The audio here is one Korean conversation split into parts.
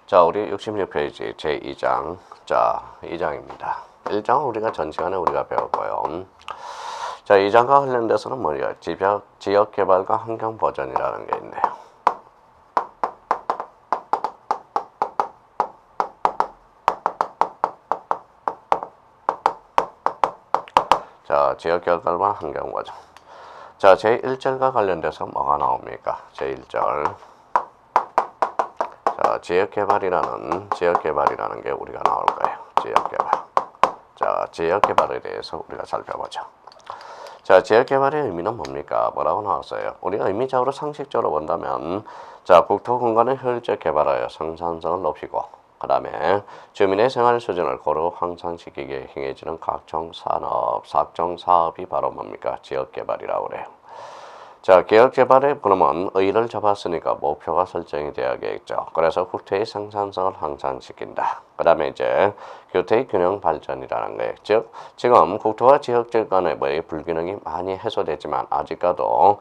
자, 우리 66페이지 제2장. 자, 2장입니다. 1장은 우리가 전 시간에 우리가 배웠고요. 자, 2장과 관련돼서는 뭐냐? 지역 개발과 환경 보전이라는 게 있네요. 자, 지역 개발과 환경 보전. 자, 제1절과 관련돼서 뭐가 나옵니까? 제1절. 자, 지역개발이라는 게 우리가 나올 거예요. 지역개발. 자, 지역개발에 대해서 우리가 살펴보죠. 자, 지역개발의 의미는 뭡니까? 뭐라고 나왔어요? 우리가 의미적으로 상식적으로 본다면, 자, 국토 공간을 효율적 개발하여 생산성을 높이고, 그 다음에 주민의 생활 수준을 고루 향상시키기에 행해지는 각종 사업이 바로 뭡니까? 지역개발이라고 그래요. 자, 지역개발에 그러면 의의를 잡았으니까 목표가 설정이 돼야겠죠. 그래서 국토의 생산성을 향상시킨다. 그 다음에 이제 교토의 균형 발전이라는 거예요. 즉, 지금 국토와 지역적 간의 불균형이 많이 해소되지만 아직까지도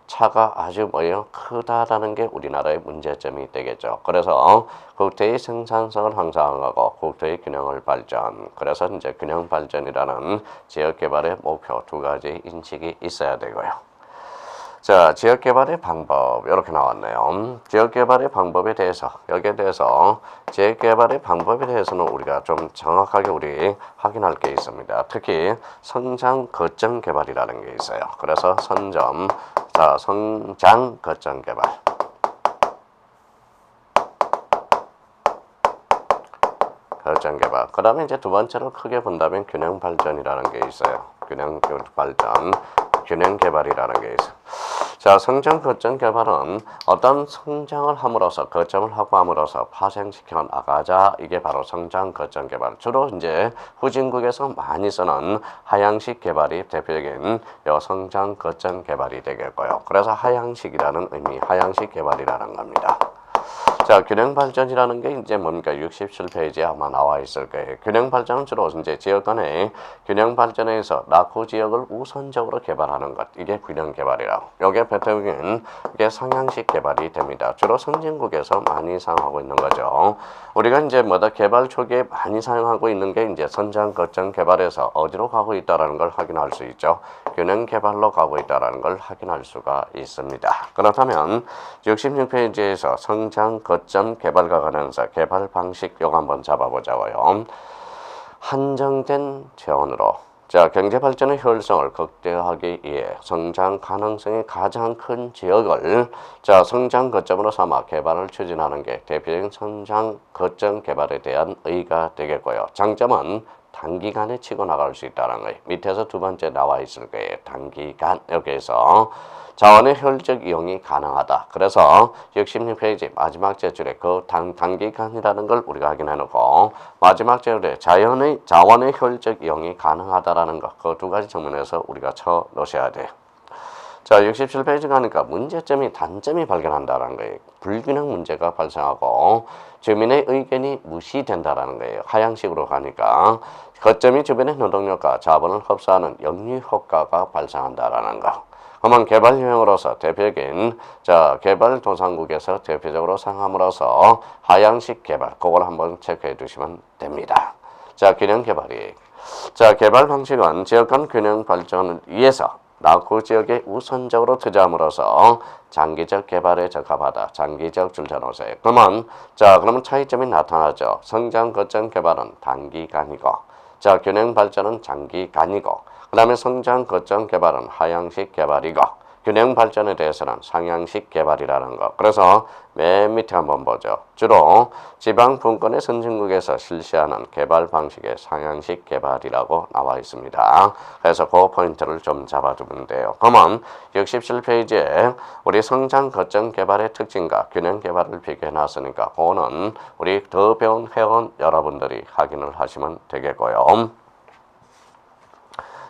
차가 아주 크다라는 게 우리나라의 문제점이 되겠죠. 그래서 국토의 생산성을 향상하고 국토의 균형을 발전. 그래서 이제 균형 발전이라는 지역개발의 목표 두 가지 인식이 있어야 되고요. 자, 지역개발의 방법 이렇게 나왔네요. 지역개발의 방법에 대해서 지역개발의 방법에 대해서는 우리가 좀 정확하게 우리 확인할 게 있습니다. 특히 성장 거점 개발이라는 게 있어요. 그래서 성장 거점 개발. 거점 개발. 그 다음에 이제 두 번째로 크게 본다면 균형 발전이라는 게 있어요. 균형 개발이라는 게 있어요. 자, 성장 거점 개발은 어떤 성장을 함으로써 거점을 확보함으로써 파생시켜 나가자. 이게 바로 성장 거점 개발. 주로 이제 후진국에서 많이 쓰는 하향식 개발이 대표적인 성장 거점 개발이 되겠고요. 그래서 하향식이라는 의미, 하향식 개발이라는 겁니다. 자, 균형 발전이라는 게 이제 뭡니까? 67페이지에 아마 나와 있을 거예요. 균형 발전은 주로 이제 지역 간의 균형 발전에서 낙후 지역을 우선적으로 개발하는 것. 이게 균형 개발이라고. 요게 배터기는 이게 상향식 개발이 됩니다. 주로 선진국에서 많이 사용하고 있는 거죠. 우리가 이제 개발 초기에 많이 사용하고 있는 게 이제 성장 거점 개발에서 어디로 가고 있다라는 걸 확인할 수 있죠. 균형 개발로 가고 있다라는 걸 확인할 수가 있습니다. 그렇다면 66페이지에서 성장 거점 개발과 관련해서 개발 방식 요거 한번 잡아보자고요. 한정된 재원으로 자, 경제 발전의 효율성을 극대화하기 위해 성장 가능성이 가장 큰 지역을 자, 성장 거점으로 삼아 개발을 추진하는 게 대표적인 성장 거점 개발에 대한 의의가 되겠고요. 장점은 단기간에 치고 나갈 수 있다는 거예요. 밑에서 두 번째 나와 있을 거예요. 단기간. 여기에서 자원의 효율적 이용이 가능하다. 그래서 66페이지 마지막 제줄에 그 단기간이라는 걸 우리가 확인해놓고 마지막 제줄에 자원의 효율적 이용이 가능하다라는 것. 그 두 가지 측면에서 우리가 쳐 놓으셔야 돼요. 자, 67페이지 가니까 단점이 발견한다는 거예요. 불균형 문제가 발생하고 주민의 의견이 무시된다라는 거예요. 하향식으로 가니까 거점이 주변의 노동력과 자본을 흡수하는 역류 효과가 발생한다라는 거. 그러면 개발 유형으로서 대표적인 개발도상국에서 대표적으로 사용함으로써 하향식 개발, 그걸 한번 체크해 두시면 됩니다. 자, 균형 개발이. 자, 개발 방식은 지역 간 균형 발전을 위해서 낙후 지역에 우선적으로 투자함으로써 장기적 개발에 적합하다. 장기적 줄전호세. 그러면 차이점이 나타나죠. 성장 거점 개발은 단기간이고, 자, 균형 발전은 장기간이고, 그 다음에 성장 거점 개발은 하향식 개발이고, 균형 발전에 대해서는 상향식 개발이라는 거. 그래서 맨 밑에 한번 보죠. 주로 지방 분권의 선진국에서 실시하는 개발 방식의 상향식 개발이라고 나와 있습니다. 그래서 그 포인트를 좀 잡아두면 돼요. 그러면 67페이지에 우리 성장 거점 개발의 특징과 균형 개발을 비교해 놨으니까 그거는 우리 더 배운 회원 여러분들이 확인을 하시면 되겠고요.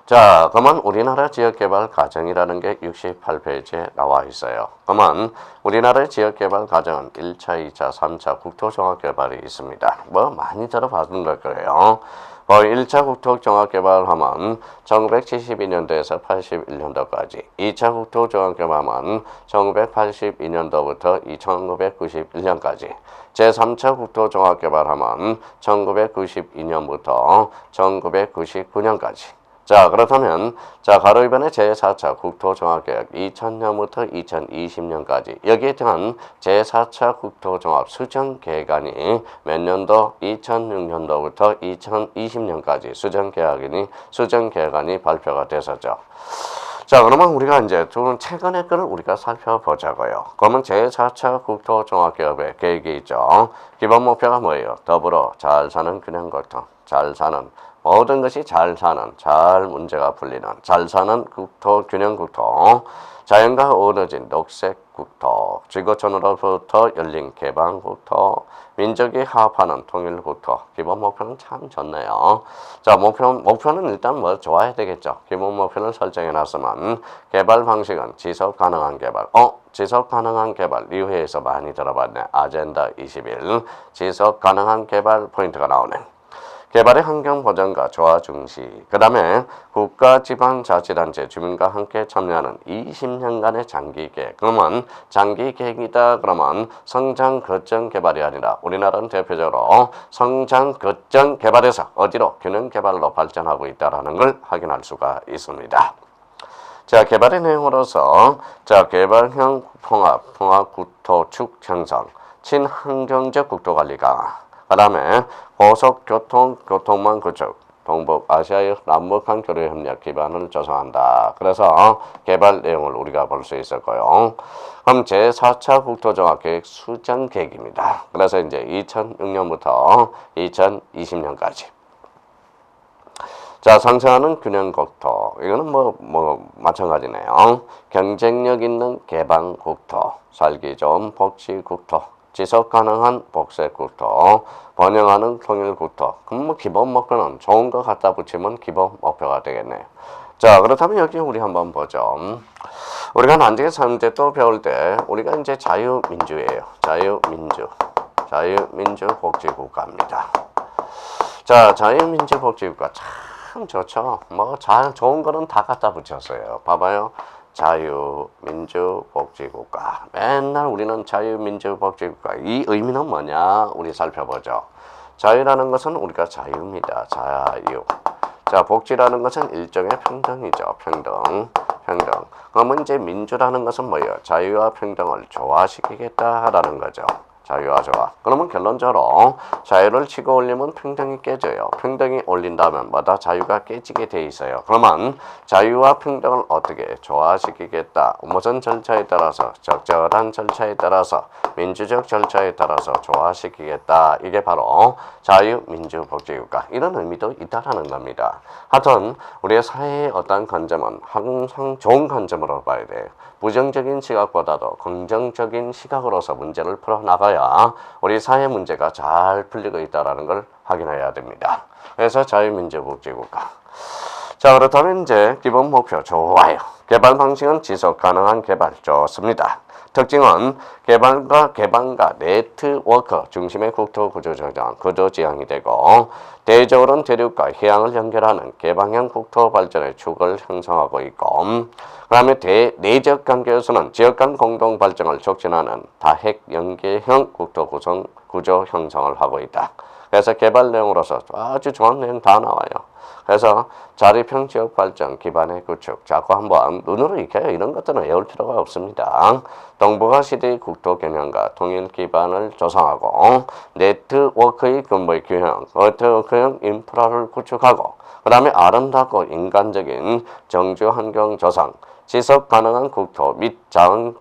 자, 그러면 우리나라 지역개발 과정이라는 게 68페이지에 나와 있어요. 그러면 우리나라의 지역개발 과정은 1차, 2차, 3차 국토종합개발이 있습니다. 뭐 많이 들어봤는 걸 거예요. 1차 국토종합개발하면 1972년도에서 81년도까지, 2차 국토종합개발하면 1982년도부터 1991년까지, 제3차 국토종합개발하면 1992년부터 1999년까지. 자, 그렇다면 가로 2번의 제4차 국토종합계획 2000년부터 2020년까지 여기에 대한 제4차 국토종합 수정계획안이 몇 년도? 2006년도부터 2020년까지 수정계획안이 발표가 됐었죠. 자, 그러면 우리가 이제 좀 최근의 거를 우리가 살펴보자고요. 그러면 제4차 국토종합계획이 있죠. 기본 목표가 뭐예요? 더불어 잘 사는 균형 국토, 잘 사는 모든 것이 잘 사는, 잘 문제가 풀리는, 잘 사는 국토, 균형 국토, 자연과 어우러진 녹색 국토, 지구촌으로부터 열린 개방 국토, 민족이 화합하는 통일 국토. 기본 목표는 참 좋네요. 자, 목표는 일단 뭐 좋아야 되겠죠. 기본 목표를 설정해 놨으면 개발 방식은 지속 가능한 개발. 지속 가능한 개발 리뷰에서 많이 들어봤네. 아젠다 21 지속 가능한 개발 포인트가 나오네. 개발의 환경 보전과 조화 중시. 그 다음에 국가 지방자치단체 주민과 함께 참여하는 20년간의 장기 계획. 그러면 장기 계획이다. 그러면 성장 거점 개발이 아니라 우리나라는 대표적으로 성장 거점 개발에서 어디로 균형 개발로 발전하고 있다라는 걸 확인할 수가 있습니다. 자, 개발의 내용으로서 개발형 통합 국토축 형성, 친환경적 국토관리 강화. 그 다음에 고속교통망 구축, 동북아시아의 남북한 교류 협력 기반을 조성한다. 그래서 개발 내용을 우리가 볼 수 있을 거예요. 그럼 제4차 국토종합계획 수정 계획입니다. 그래서 이제 2006년부터 2020년까지. 자, 상승하는 균형 국토. 이거는 뭐 마찬가지네요. 경쟁력 있는 개방 국토, 살기 좋은 복지 국토, 지속 가능한 복색 국토, 번영하는 통일 국토. 그럼 뭐 기본 목표는 좋은 거 갖다 붙이면 기본 목표가 되겠네요. 자, 그렇다면 여기 우리 한번 보죠. 우리가 난징의 3제 또 배울 때 우리가 이제 자유민주예요. 자유민주 복지국가입니다. 자, 자유민주 복지국가 참 좋죠. 뭐 잘 좋은 거는 다 갖다 붙였어요. 봐봐요. 자유민주복지국가. 맨날 우리는 자유민주복지국가. 이 의미는 뭐냐? 우리 살펴보죠. 자유라는 것은 우리가 자유입니다. 자유. 자, 복지라는 것은 일종의 평등이죠. 평등. 그러면 이제 민주라는 것은 뭐예요? 자유와 평등을 조화시키겠다라는 거죠. 자유와 조화. 그러면 결론적으로 자유를 치고 올리면 평등이 깨져요. 평등이 올린다면 뭐다? 자유가 깨지게 돼 있어요. 그러면 자유와 평등을 어떻게 조화시키겠다? 무슨 절차에 따라서? 적절한 절차에 따라서, 민주적 절차에 따라서 조화시키겠다. 이게 바로 자유민주복지국가. 이런 의미도 있다라는 겁니다. 하여튼 우리의 사회의 어떤 관점은 항상 좋은 관점으로 봐야 돼요. 부정적인 시각보다도 긍정적인 시각으로서 문제를 풀어나가야 우리 사회 문제가 잘 풀리고 있다는 걸 확인해야 됩니다. 그래서 자유민주복지국가. 자, 그렇다면 이제 기본 목표 좋아요. 개발 방식은 지속 가능한 개발 좋습니다. 특징은 개발과 개방과 네트워크 중심의 국토 구조 지향이 되고, 대적으로는 대륙과 해양을 연결하는 개방형 국토 발전의 축을 형성하고 있고, 그 다음에 내적 관계에서는 지역 간 공동 발전을 촉진하는 다핵 연계형 국토 구조 형성을 하고 있다. 그래서 개발 내용으로서 아주 좋은 내용 다 나와요. 그래서 자립형 지역 발전 기반의 구축. 자꾸 한번 눈으로 익혀요. 이런 것들은 외울 필요가 없습니다. 동북아 시대의 국토 균형과 통일 기반을 조성하고, 네트워크의 근본의 균형, 네트워크형 인프라를 구축하고, 그 다음에 아름답고 인간적인 정주 환경 조성, 지속 가능한 국토 및 자원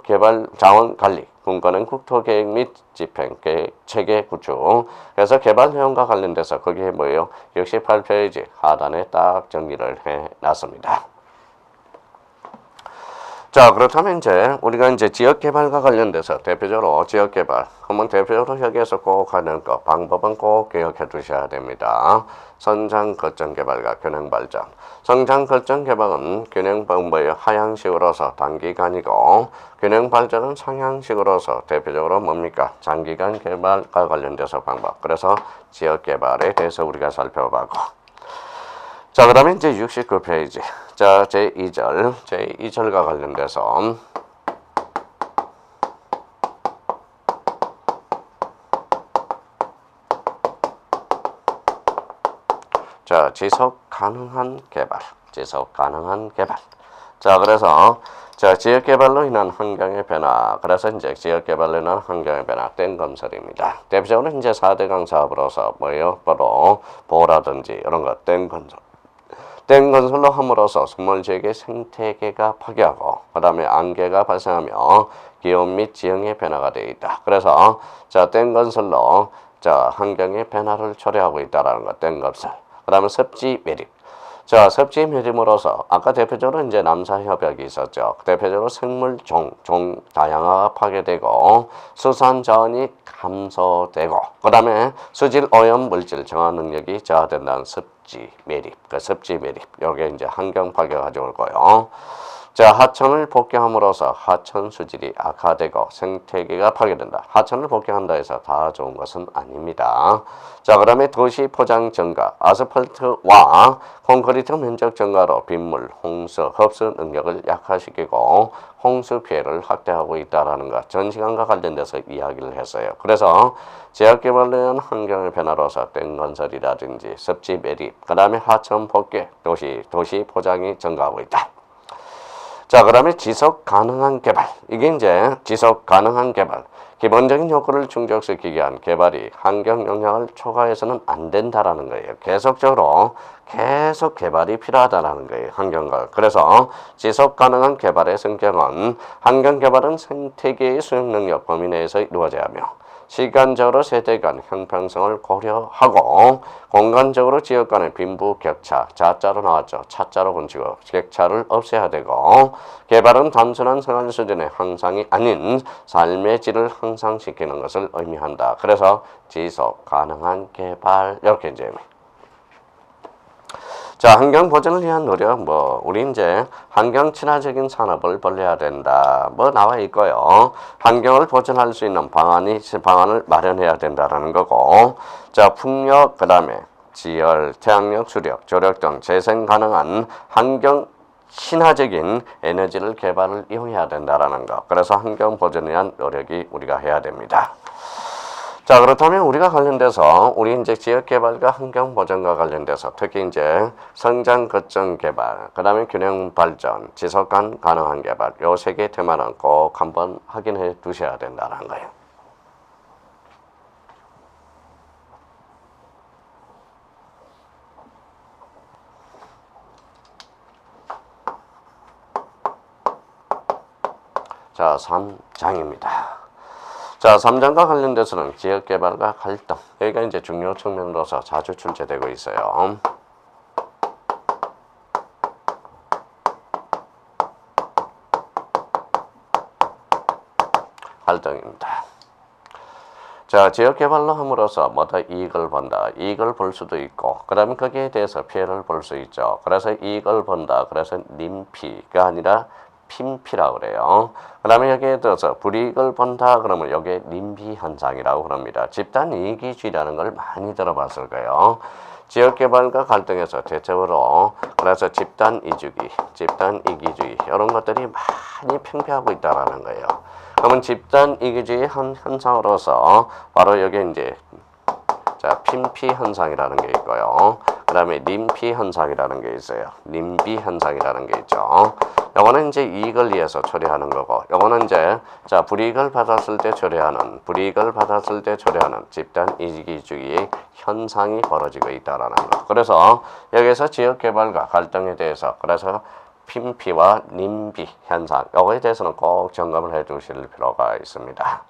관리, 분권형 국토 계획 및 집행 체계 구축. 그래서 개발 내용과 관련돼서 거기에 뭐예요? 68페이지 하단에 딱 정리를 해 놨습니다. 자, 그렇다면 이제 우리가 이제 지역 개발과 관련돼서 대표적으로 지역 개발 한번 대표적으로 여기에서 꼭 하는 거 방법은 꼭 기억해 두셔야 됩니다. 성장 거점 개발과 균형 발전. 성장 거점 개발은 균형 방법의 하향식으로서 단기간이고 균형 발전은 상향식으로서 대표적으로 뭡니까? 장기간 개발과 관련돼서 방법. 그래서 지역 개발에 대해서 우리가 살펴보고. 자, 그 다음에 이제 69페이지. 자, 제2절과 관련돼서. 자, 지속 가능한 개발. 자, 그래서, 자, 지역 개발로 인한 환경의 변화. 그래서 이제 지역 개발로 인한 환경의 변화, 땡 건설입니다. 대표적으로 이제 4대강 사업으로서 뭐예요? 바로 보라든지 이런 것, 땡 건설. 땡 건설로 함으로써 소멸지역의 생태계가 파괴하고 그 다음에 안개가 발생하며 기온 및 지형의 변화가 되어 있다. 그래서 자, 땡 건설로 자, 환경의 변화를 초래하고 있다라는 것, 땡 건설. 그 다음에 습지 매립. 자, 습지 매립으로서 아까 대표적으로 이제 남사 협약이 있었죠. 대표적으로 생물 종 다양화가 파괴되고 수산 자원이 감소되고 그 다음에 수질 오염 물질 정화 능력이 저하된다는 습지 매립. 그 습지 매립. 여기 이제 환경 파괴가 가져올 거예요. 자, 하천을 복개함으로써 하천 수질이 악화되고 생태계가 파괴된다. 하천을 복개한다 해서 다 좋은 것은 아닙니다. 자, 그다음에 도시 포장 증가, 아스팔트와 콘크리트 면적 증가로 빗물, 홍수, 흡수 능력을 약화시키고 홍수 피해를 확대하고 있다라는 것. 전 시간과 관련돼서 이야기를 했어요. 그래서 지역 개발에 의한 환경의 변화로서 땡 건설이라든지 습지 매립, 그다음에 하천 복개, 도시 포장이 증가하고 있다. 자, 그 다음에 지속 가능한 개발. 이게 이제 지속 가능한 개발. 기본적인 요구를 충족시키기 위한 개발이 환경 영향을 초과해서는 안 된다라는 거예요. 계속 개발이 필요하다라는 거예요. 환경과. 그래서 지속 가능한 개발의 성격은 환경 개발은 생태계의 수용 능력 범위 내에서 이루어져야 하며 시간적으로 세대 간 형평성을 고려하고 공간적으로 지역 간의 빈부 격차, 자자로 나왔죠. 차자로 본치고 격차를 없애야 되고 개발은 단순한 생활 수준의 향상이 아닌 삶의 질을 향상시키는 것을 의미한다. 그래서 지속 가능한 개발 이렇게 이제 자, 환경 보전을 위한 노력, 우리 이제 환경 친화적인 산업을 벌려야 된다. 나와 있고요. 환경을 보전할 수 있는 방안을 마련해야 된다라는 거고. 자, 풍력, 그 다음에 지열, 태양력, 수력, 조력 등 재생 가능한 환경 친화적인 에너지를 개발을 이용해야 된다라는 거. 그래서 환경 보전을 위한 노력이 우리가 해야 됩니다. 자, 그렇다면 우리가 관련돼서 우리 이제 지역 개발과 환경 보전과 관련돼서 특히 이제 성장 거점 개발, 그다음에 균형 발전, 지속 가능한 개발 요 세 개 테마는 꼭 한번 확인해 두셔야 된다는 거예요. 자, 3장입니다. 자, 3장과 관련돼서는 지역개발과 갈등. 여기가 이제 중요 측면으로서 자주 출제되고 있어요. 갈등입니다. 자, 지역개발로 함으로써 이익을 본다. 이익을 볼 수도 있고, 그 다음에 거기에 대해서 피해를 볼 수 있죠. 그래서 이익을 본다. 그래서 님피가 아니라 핀피라고 그래요. 그 다음에 여기에 들어서 불이익을 본다 그러면 여기에 님비 현상이라고 합니다. 집단 이기주의라는 걸 많이 들어봤을 거예요. 지역개발과 갈등에서 대체적으로 그래서 집단 이기주의 이런 것들이 많이 팽배하고 있다라는 거예요. 그러면 집단 이기주의 현상으로서 바로 여기 이제 자, 핀피 현상이라는 게 있고요. 그 다음에 님피 현상이라는 게 있어요. 님비 현상이라는 게 있죠. 요거는 이제 이익을 위해서 처리하는 거고, 요거는 이제 자, 불이익을 받았을 때 처리하는 집단 이기주의의 현상이 벌어지고 있다라는 거. 그래서 여기서 지역 개발과 갈등에 대해서 그래서 핀피와 님비 현상 요거에 대해서는 꼭 점검을 해 두실 필요가 있습니다.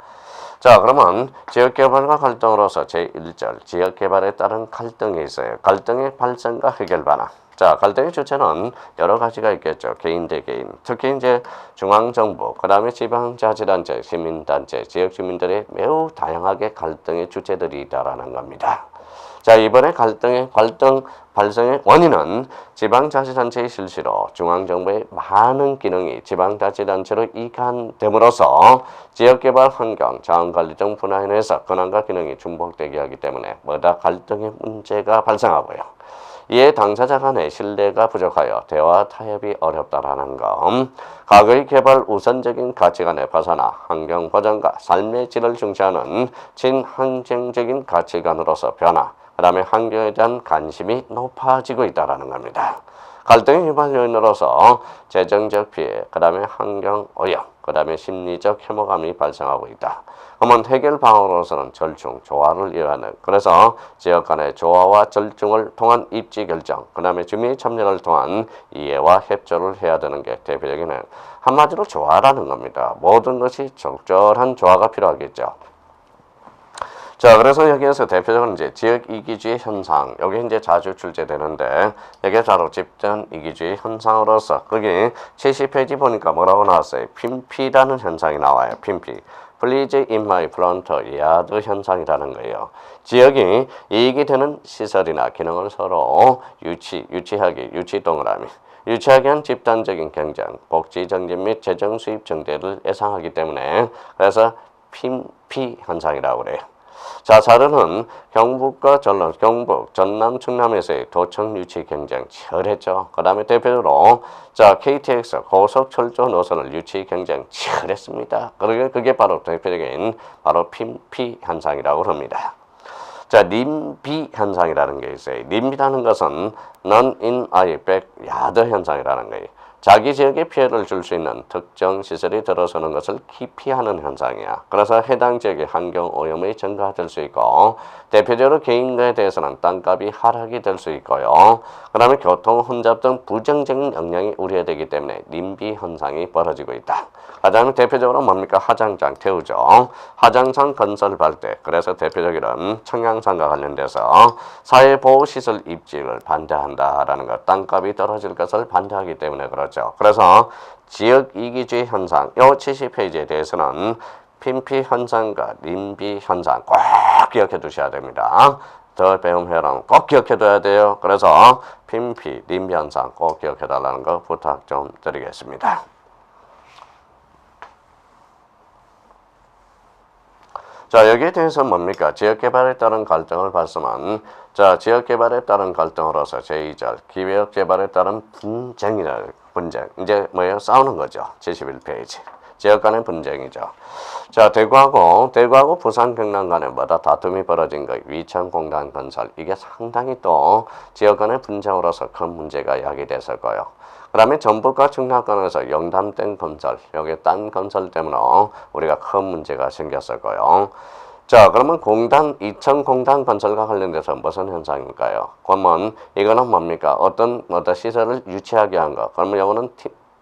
자, 그러면 지역개발과 갈등으로서 제1절 지역개발에 따른 갈등이 있어요. 갈등의 발생과 해결 방안. 자, 갈등의 주체는 여러 가지가 있겠죠. 개인 대 개인. 특히 이제 중앙정부, 그 다음에 지방자치단체, 시민단체, 지역 주민들이 매우 다양하게 갈등의 주체들이 있다라는 겁니다. 자, 이번에 갈등 발생의 원인은 지방자치단체의 실시로 중앙정부의 많은 기능이 지방자치단체로 이관됨으로써 지역개발 환경, 자원관리 등 분야에서 권한과 기능이 중복되게 하기 때문에 뭐다 갈등의 문제가 발생하고요. 이에 당사자 간의 신뢰가 부족하여 대화 타협이 어렵다라는 점, 과거의 개발 우선적인 가치관에 벗어나 환경 보전과 삶의 질을 중시하는 친환경적인 가치관으로서 변화, 그 다음에 환경에 대한 관심이 높아지고 있다는 겁니다. 갈등의 유발 요인으로서 재정적 피해, 그 다음에 환경 오염, 그 다음에 심리적 혐오감이 발생하고 있다. 그러면 해결 방안으로서는 절충, 조화를 이어하는, 그래서 지역 간의 조화와 절충을 통한 입지 결정, 그 다음에 주민의 참여를 통한 이해와 협조를 해야 되는 게 대표적인 한마디로 조화라는 겁니다. 모든 것이 적절한 조화가 필요하겠죠. 자, 그래서 여기에서 대표적으로 이제 지역 이기주의 현상, 여기 이제 자주 출제되는데, 이게 바로 집단 이기주의 현상으로서, 거기 70페이지 보니까 뭐라고 나왔어요? 핀피라는 현상이 나와요. 핀피. Please in my front yard 현상이라는 거예요. 지역이 이익이 되는 시설이나 기능을 서로 유치 동그라미. 유치하게 한 집단적인 경쟁, 복지 정진 및 재정 수입 증대를 예상하기 때문에, 그래서 핀피 현상이라고 그래요. 자, 자료는 경북, 전남, 충남에서의 도청 유치 경쟁 치열했죠. 그 다음에 대표적으로 자, KTX 고속철도 노선을 유치 경쟁 치열했습니다. 그게 바로 대표적인 바로 핀피 현상이라고 합니다. 자, 님비 현상이라는 게 있어요. 님비라는 것은 none in I backyard 현상이라는 거예요. 자기 지역에 피해를 줄 수 있는 특정 시설이 들어서는 것을 기피하는 현상이야. 그래서 해당 지역의 환경 오염이 증가가 될 수 있고, 대표적으로 개인가에 대해서는 땅값이 하락이 될 수 있고요. 그 다음에 교통 혼잡 등 부정적인 영향이 우려되기 때문에 님비 현상이 벌어지고 있다. 그 다음에 대표적으로 뭡니까? 하장장 태우죠. 하장장 건설 발대. 그래서 대표적인 청양산과 관련돼서 사회보호시설 입지를 반대한다라는 것, 땅값이 떨어질 것을 반대하기 때문에 그렇죠. 그래서 지역 이기주의 현상, 이 70페이지에 대해서는 핀피 현상과 님비 현상 꼭 기억해 두셔야 됩니다. 더 배움 회원 꼭 기억해 둬야 돼요. 그래서 핀피, 님비 현상 꼭 기억해 달라는 거 부탁 좀 드리겠습니다. 자, 여기에 대해서 뭡니까? 지역개발에 따른 갈등을 발생한, 자, 지역개발에 따른 갈등으로서 제2절, 기획개발에 따른 분쟁. 이제 뭐예요? 싸우는 거죠. 71페이지. 지역 간의 분쟁이죠. 자, 대구하고 부산 경남 간에 뭐다 다툼이 벌어진 거, 위천공단 건설. 이게 상당히 또 지역 간의 분쟁으로서 큰 문제가 야기됐었고요. 그 다음에 전북과 충남권에서 영담댐 건설, 여기 땅 건설 때문에 우리가 큰 문제가 생겼었고요. 자, 그러면 이천 공단 건설과 관련돼서 무슨 현상일까요? 그러면 이거는 뭡니까? 어떤 시설을 유치하게 한 거. 그러면 이거는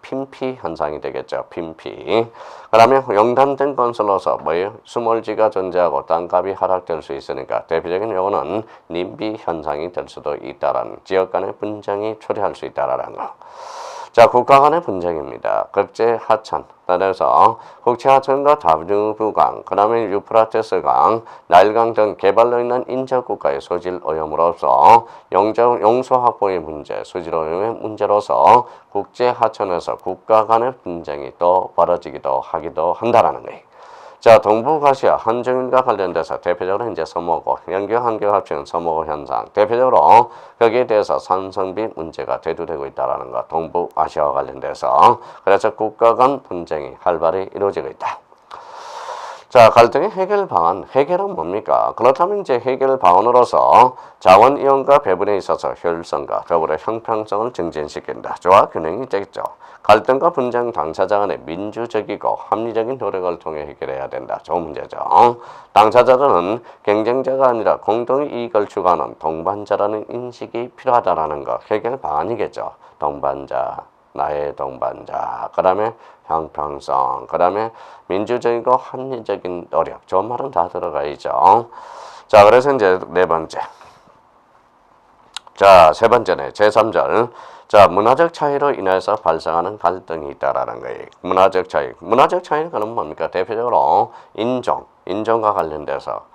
핀피 현상이 되겠죠. 핀피. 그 다음에 영담댐 건설로서 뭐예요? 수몰지가 존재하고 땅값이 하락될 수 있으니까 대표적인 요거는 님비 현상이 될 수도 있다라는, 지역 간의 분쟁이 초래할 수 있다라는 거. 자, 국가 간의 분쟁입니다. 국제 하천, 따라서 국제 하천과 다중부강, 그 다음에 유프라테스강, 나일강 등 개발로 인한 인접국가의 소질 오염으로서 용수 확보의 문제, 소질 오염의 문제로서 국제 하천에서 국가 간의 분쟁이 또 벌어지기도 하기도 한다라는 거예요. 자, 동북아시아 한중일과 관련돼서 대표적으로 이제 서모고, 연교 한교 합치는 서모고 현상, 대표적으로 거기에 대해서 산성비 문제가 대두되고 있다는 것, 동북아시아와 관련돼서. 그래서 국가 간 분쟁이 활발히 이루어지고 있다. 자, 갈등의 해결 방안, 해결은 뭡니까? 그렇다면 이제 해결 방안으로서 자원 이용과 배분에 있어서 효율성과 더불어 형평성을 증진시킨다. 조화 균형이 되겠죠. 갈등과 분쟁 당사자 간의 민주적이고 합리적인 노력을 통해 해결해야 된다. 좋은 문제죠. 당사자들은 경쟁자가 아니라 공동의 이익을 추구하는 동반자라는 인식이 필요하다라는 거, 해결 방안이겠죠. 동반자, 나의 동반자, 그 다음에 형평성, 그 다음에 민주적이고 합리적인 노력. 좋은 말은 다 들어가 있죠. 자, 그래서 이제 네 번째. 자, 세 번째네. 제3절. 자, 문화적 차이로 인해서 발생하는 갈등이 있다라는 거예요. 문화적 차이. 문화적 차이는 그건 뭡니까? 대표적으로 인종과 관련돼서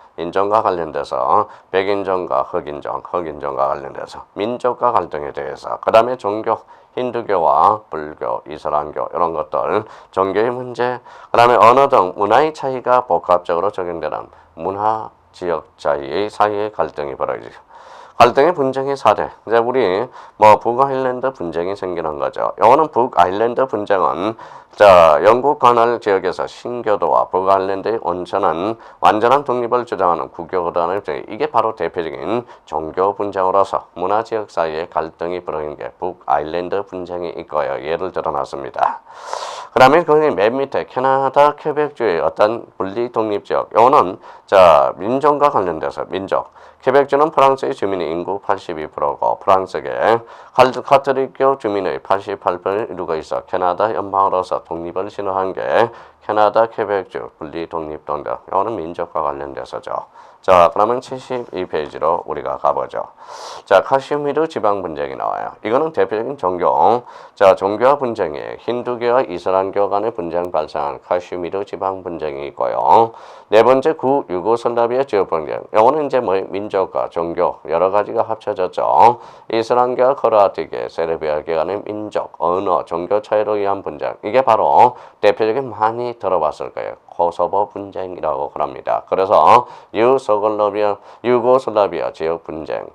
백인종과 흑인종과 관련돼서 민족과 갈등에 대해서 그 다음에 종교, 힌두교와 불교, 이슬람교 이런 것들 종교의 문제 그 다음에 언어 등 문화의 차이가 복합적으로 적용되는 문화 지역 사이의 갈등이 벌어지죠. 갈등의 분쟁의 사례. 이제 우리 북아일랜드 분쟁이 생기는 거죠. 요거는 북아일랜드 분쟁은 자, 영국 관할 지역에서 신교도와 북아일랜드의 온천은 완전한 독립을 주장하는 국교단의 입장이 이게 바로 대표적인 종교 분쟁으로서 문화 지역 사이에 갈등이 벌어진 게 북아일랜드 분쟁이 있고요. 예를 들어놨습니다. 그 다음에 거기 맨 밑에 캐나다 퀘벡주의 어떤 분리 독립 지역. 요거는 자, 민족과 관련돼서 퀘벡주는 프랑스의 주민의 인구 82%고 프랑스계 카톨릭교 주민의 88%를 이루고 있어 캐나다 연방으로서 독립을 신호한 게 캐나다 퀘벡주 분리 독립 동력. 이거는 민족과 관련돼서죠. 자, 그러면 72페이지로 우리가 가보죠. 자, 카슈미르 지방 분쟁이 나와요. 이거는 대표적인 종교. 자, 종교와 분쟁이 힌두교와 이슬람교 간의 분쟁 발생한 카슈미르 지방 분쟁이 있고요. 네 번째 유고슬라비아 지역 분쟁. 이거는 이제 민족과 종교 여러 가지가 합쳐졌죠. 이슬람교와 크로아티아계, 세르비아계 간의 민족, 언어, 종교 차이로 의한 분쟁. 이게 바로 대표적인 많이 들어봤을 거예요. 코소보 분쟁이라고 합니다. 그래서 유고슬라비아 지역 분쟁.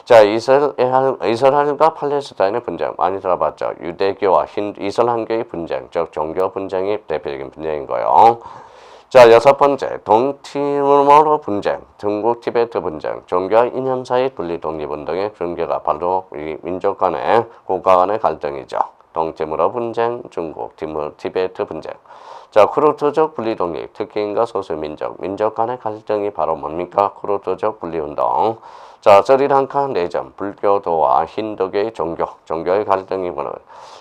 자, 이스라엘과 팔레스타인의 분쟁 많이 들어봤죠. 유대교와 이슬람교의 분쟁, 즉 종교 분쟁이 대표적인 분쟁인 거예요. 자, 여섯 번째 동티모르 분쟁, 중국 티베트 분쟁, 종교와 이념 사이 분리 독립 운동의 전개가 바로 이 민족 간의 국가 간의 갈등이죠. 동티모르 분쟁, 중국 티베트 분쟁. 자, 쿠르트족 분리독립, 특기인과 소수민족 간의 갈등이 바로 뭡니까? 쿠르트족 분리운동. 자, 스리랑카 내전, 불교도와 힌두교의 종교의 갈등이 벌어요.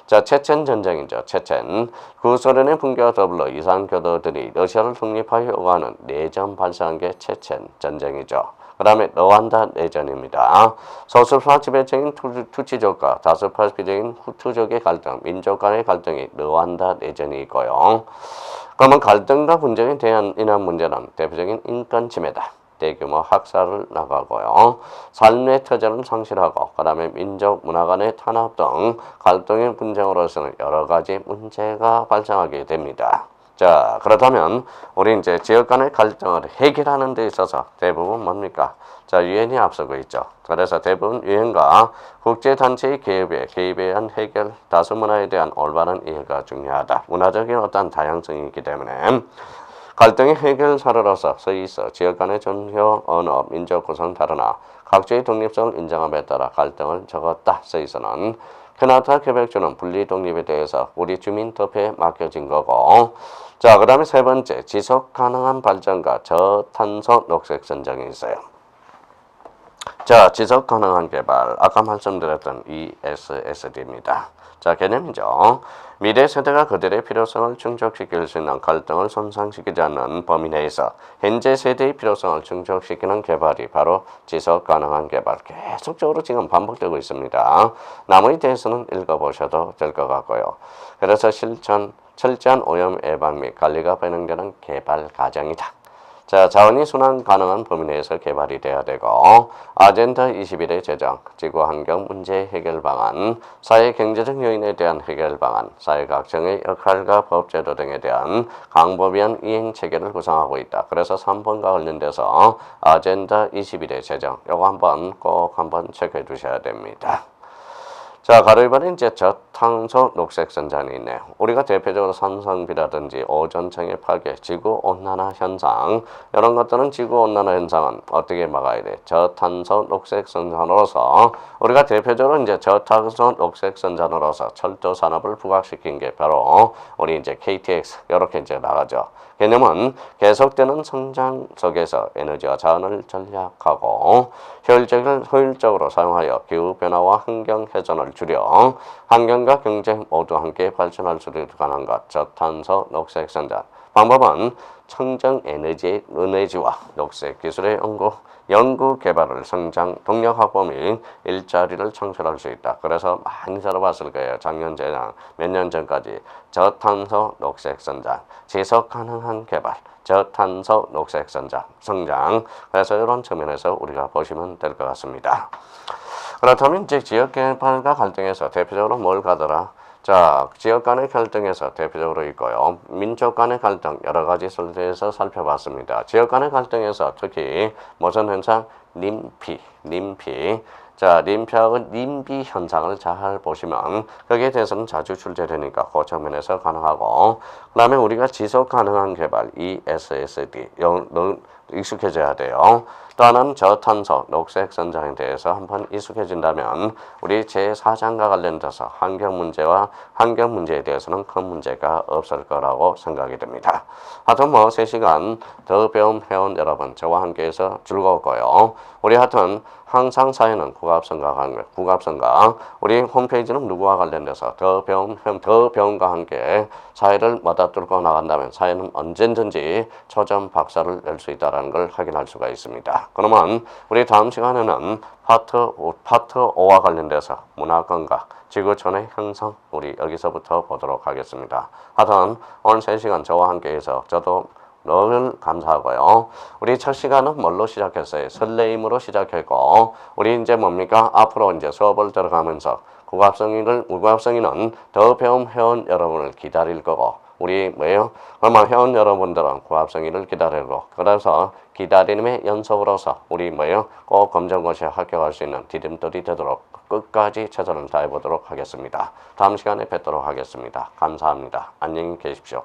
자, 체첸 전쟁이죠. 체첸. 구소련의 붕괴와 더불어 이산교도들이 러시아를 독립하여 요구하는 내전 발생한 게 체첸 전쟁이죠. 그 다음에 르완다 내전입니다. 소수파 지배적인 투치족과 다수파 지배적인 후투족의 갈등, 민족 간의 갈등이 르완다 내전이 있고요. 그러면 갈등과 분쟁에 대한 인한 문제는 대표적인 인권 침해다. 대규모 학살을 나가고요. 삶의 터전을 상실하고 그 다음에 민족 문화 간의 탄압 등 갈등의 분쟁으로서는 여러 가지 문제가 발생하게 됩니다. 자, 그렇다면 우리 이제 지역 간의 갈등을 해결하는 데 있어서 대부분 뭡니까? 자, 유엔이 앞서고 있죠. 그래서 대부분 유엔과 국제단체의 개입에 의한 해결, 다수문화에 대한 올바른 이해가 중요하다. 문화적인 어떤 다양성이 있기 때문에 갈등의 해결 사례로서 서있어 지역 간의 종교, 언어, 민족 구성 다르나 각주의 독립성을 인정함에 따라 갈등을 적었다. 서있어는 캐나다 퀘벡주는 분리 독립에 대해서 우리 주민 투표에 맡겨진 거고. 자, 그 다음에 세 번째 지속 가능한 발전과 저탄소 녹색 선정이 있어요. 자, 지속 가능한 개발 아까 말씀드렸던 ESSD입니다. 자, 개념이죠. 미래 세대가 그들의 필요성을 충족시킬 수 있는 갈등을 손상시키지 않는 범위 내에서 현재 세대의 필요성을 충족시키는 개발이 바로 지속 가능한 개발. 계속적으로 지금 반복되고 있습니다. 나머지 대해서는 읽어보셔도 될 것 같고요. 그래서 철저한 오염 예방 및 관리가 반영되는 개발 과정이다. 자, 자원이 순환 가능한 범위 내에서 개발이 돼야 되고, 아젠다 21의 제정, 지구 환경 문제 해결 방안, 사회 경제적 요인에 대한 해결 방안, 사회 각층의 역할과 법제도 등에 대한 광범위한 이행 체계를 구성하고 있다. 그래서 3번과 관련돼서 아젠다 21의 제정, 요거 꼭 한번 체크해 두셔야 됩니다. 자, 가로 이번에 이제 저탄소 녹색 선장이 있네요. 우리가 대표적으로 산성비라든지 오존층의 파괴, 지구온난화 현상 이런 것들은 지구온난화 현상은 어떻게 막아야 돼? 저탄소 녹색 선장으로서 우리가 대표적으로 이제 저탄소 녹색 선장으로서 철도 산업을 부각시킨 게 바로 우리 이제 KTX 이렇게 이제 나가죠. 개념은 계속되는 성장 속에서 에너지와 자원을 절약하고 효율적으로 사용하여 기후변화와 환경훼손을 줄여 환경과 경제 모두 함께 발전할 수 있도록 하는 것, 저탄소 녹색 성장. 방법은 청정 에너지와 녹색 기술의 연구 개발을 성장 동력확보 및 일자리를 창출할 수 있다. 그래서 많이 들어봤을 거예요. 작년 재작 몇 년 전까지 저탄소 녹색 성장, 지속 가능한 개발, 저탄소 녹색 성장. 그래서 이런 측면에서 우리가 보시면 될 것 같습니다. 그렇다면 이제 지역 개발과 갈등에서 대표적으로 뭘 가더라? 자, 지역 간의 갈등에서 대표적으로 있고요. 민족 간의 갈등 여러 가지에 대해서 살펴봤습니다. 지역 간의 갈등에서 특히 무슨 현상? 님피. 자, 님피하고 님비 현상을 잘 보시면 거기에 대해서는 자주 출제되니까 그 측면에서 가능하고, 그 다음에 우리가 지속 가능한 개발 ESSD 익숙해져야 돼요. 또 하나는 저탄소 녹색 성장에 대해서 한번 익숙해진다면 우리 제4장과 관련돼서 환경 문제에 대해서는 큰 문제가 없을 거라고 생각이 됩니다. 하여튼 3시간 더 배움 회원 여러분, 저와 함께해서 즐거웠고요. 우리 하여튼 항상 사연은 국합성과 우리 홈페이지는 누구와 관련돼서 더 배움과 함께 사회를 마다 뚫고 나간다면 사회는 언제든지 초점 박사를 낼 수 있다는 걸 확인할 수가 있습니다. 그러면 우리 다음 시간에는 파트 5와 관련돼서 문화건강, 지구촌의 형성, 우리 여기서부터 보도록 하겠습니다. 하여튼 오늘 3시간 저와 함께해서 저도 늘 감사하고요. 우리 첫 시간은 뭘로 시작했어요? 설레임으로 시작했고, 우리 이제 뭡니까? 앞으로 이제 수업을 들어가면서 국합성이는 더 배움 회원 여러분을 기다릴 거고, 우리 뭐예요? 그러면 회원 여러분들은 국합성이를 기다리고, 그래서 기다림의 연속으로서 우리 뭐예요? 꼭 검정고시에 합격할 수 있는 디딤돌이 되도록 끝까지 최선을 다해보도록 하겠습니다. 다음 시간에 뵙도록 하겠습니다. 감사합니다. 안녕히 계십시오.